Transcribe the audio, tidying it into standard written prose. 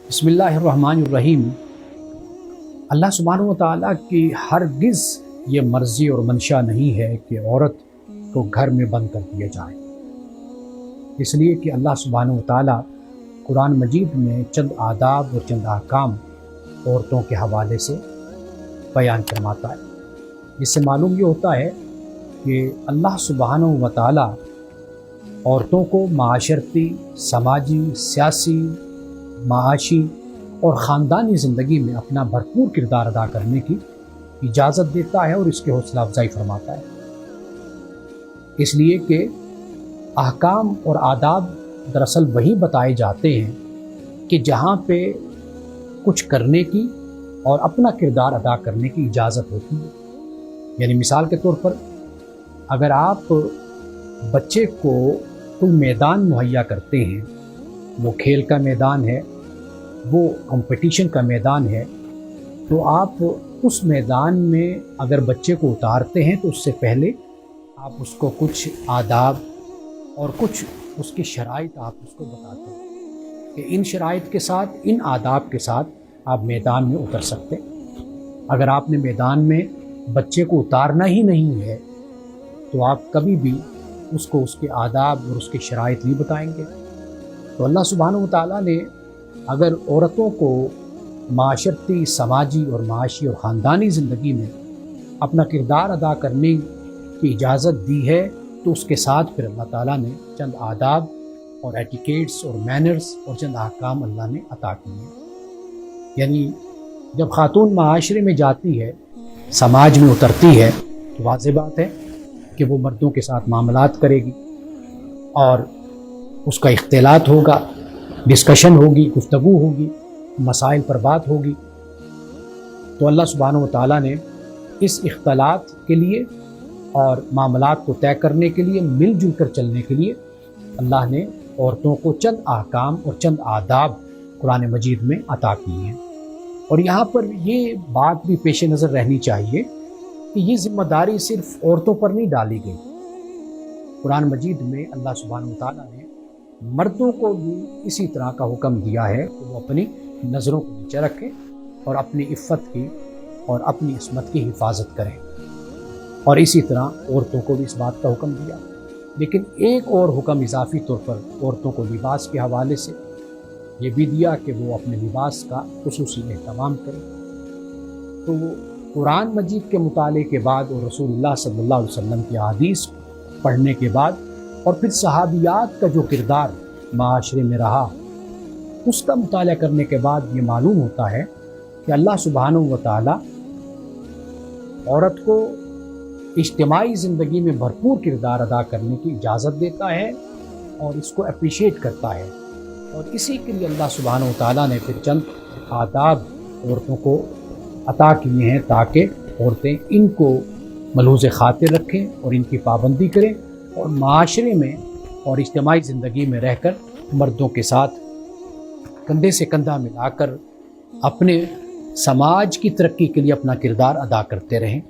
बिस्मिल्लाहिर्रहमानिर्रहीम। अल्लाह सुब्हानहू व तआला की हरगिज़ ये मर्ज़ी और मंशा नहीं है कि औरत को घर में बंद कर दिया जाए, इसलिए कि अल्लाह सुब्हानहू व तआला कुरान मजीद में चंद आदाब और चंद अहकाम औरतों के हवाले से बयान फरमाता है, जिससे मालूम ये होता है कि अल्लाह सुब्हानहू व तआला औरतों को माशरती, समाजी, सियासी, माशी और ख़ानदानी ज़िंदगी में अपना भरपूर किरदार अदा करने की इजाज़त देता है और इसकी हौसला अफजाई फरमाता है। इसलिए कि अहकाम और आदाब दरअसल वही बताए जाते हैं कि जहाँ पे कुछ करने की और अपना किरदार अदा करने की इजाज़त होती है। यानी मिसाल के तौर पर अगर आप बच्चे को कोई मैदान मुहैया करते हैं, वो खेल का मैदान है, वो कंपटीशन का मैदान है, तो आप उस मैदान में अगर बच्चे को उतारते हैं तो उससे पहले आप उसको कुछ आदाब और कुछ उसकी शराइत आप उसको बताते हैं कि इन शराइत के साथ, इन आदाब के साथ आप मैदान में उतर सकते हैं। अगर आपने मैदान में बच्चे को उतारना ही नहीं है तो आप कभी भी उसको उसके आदाब और उसकी शराइत नहीं बताएंगे। तो अल्लाह सुब्हानहू व तआला ने अगर औरतों को माशरती, समाजी और माशी और ख़ानदानी ज़िंदगी में अपना किरदार अदा करने की इजाज़त दी है तो उसके साथ फिर अल्लाह ताला ने चंद आदाब और एटिकेट्स और मैनर्स और चंद अहकाम अल्लाह ने अता किए हैं। यानी जब ख़ातून माशरे में जाती है, समाज में उतरती है, तो वाज़ेह बात है कि वो मर्दों के साथ मामलात करेगी और उसका इख्तिलात होगा, डिस्कशन होगी, गुफ्तगू होगी, मसाइल पर बात होगी। तो अल्लाह सुब्हानहू व तआला ने इस इख्तिलात के लिए और मामलात को तय करने के लिए, मिलजुल कर चलने के लिए अल्लाह ने औरतों को चंद अहकाम और चंद आदाब कुरान मजीद में अता किए हैं। और यहाँ पर ये बात भी पेश नज़र रहनी चाहिए कि ये ज़िम्मेदारी सिर्फ़ औरतों पर नहीं डाली गई। कुरान मजीद में अल्लाह सुब्हानहू व तआला ने मर्दों को भी इसी तरह का हुक्म दिया है कि वो अपनी नज़रों को नीचे रखें और अपनी इफ़्फ़त की और अपनी इस्मत की हिफाजत करें। और इसी तरह औरतों को भी इस बात का हुक्म दिया। लेकिन एक और हुक्म इजाफ़ी तौर पर औरतों को लिबास के हवाले से ये भी दिया कि वो अपने लिबास का खुसूसी एहतमाम करें। तो कुरान मजीद के मुताले के बाद और रसूलुल्लाह सल्लल्लाहु अलैहि वसल्लम की हदीस पढ़ने के बाद और फिर सहाबियात का जो किरदार माशरे में रहा उसका मुताला करने के बाद ये मालूम होता है कि अल्लाह सुब्हानहू व तआला औरत को इज्तिमाई ज़िंदगी में भरपूर किरदार अदा करने की इजाज़त देता है और इसको अप्रिशिएट करता है। और इसी के लिए अल्लाह सुब्हानहू व तआला ने फिर चंद आदाब औरतों को अता किए हैं ताकि औरतें इनको मलूज़ खातिर रखें और इनकी पाबंदी करें और माशरे में और इज्तिमाई ज़िंदगी में रहकर मर्दों के साथ कंधे से कंधा मिलाकर अपने समाज की तरक्की के लिए अपना किरदार अदा करते रहें।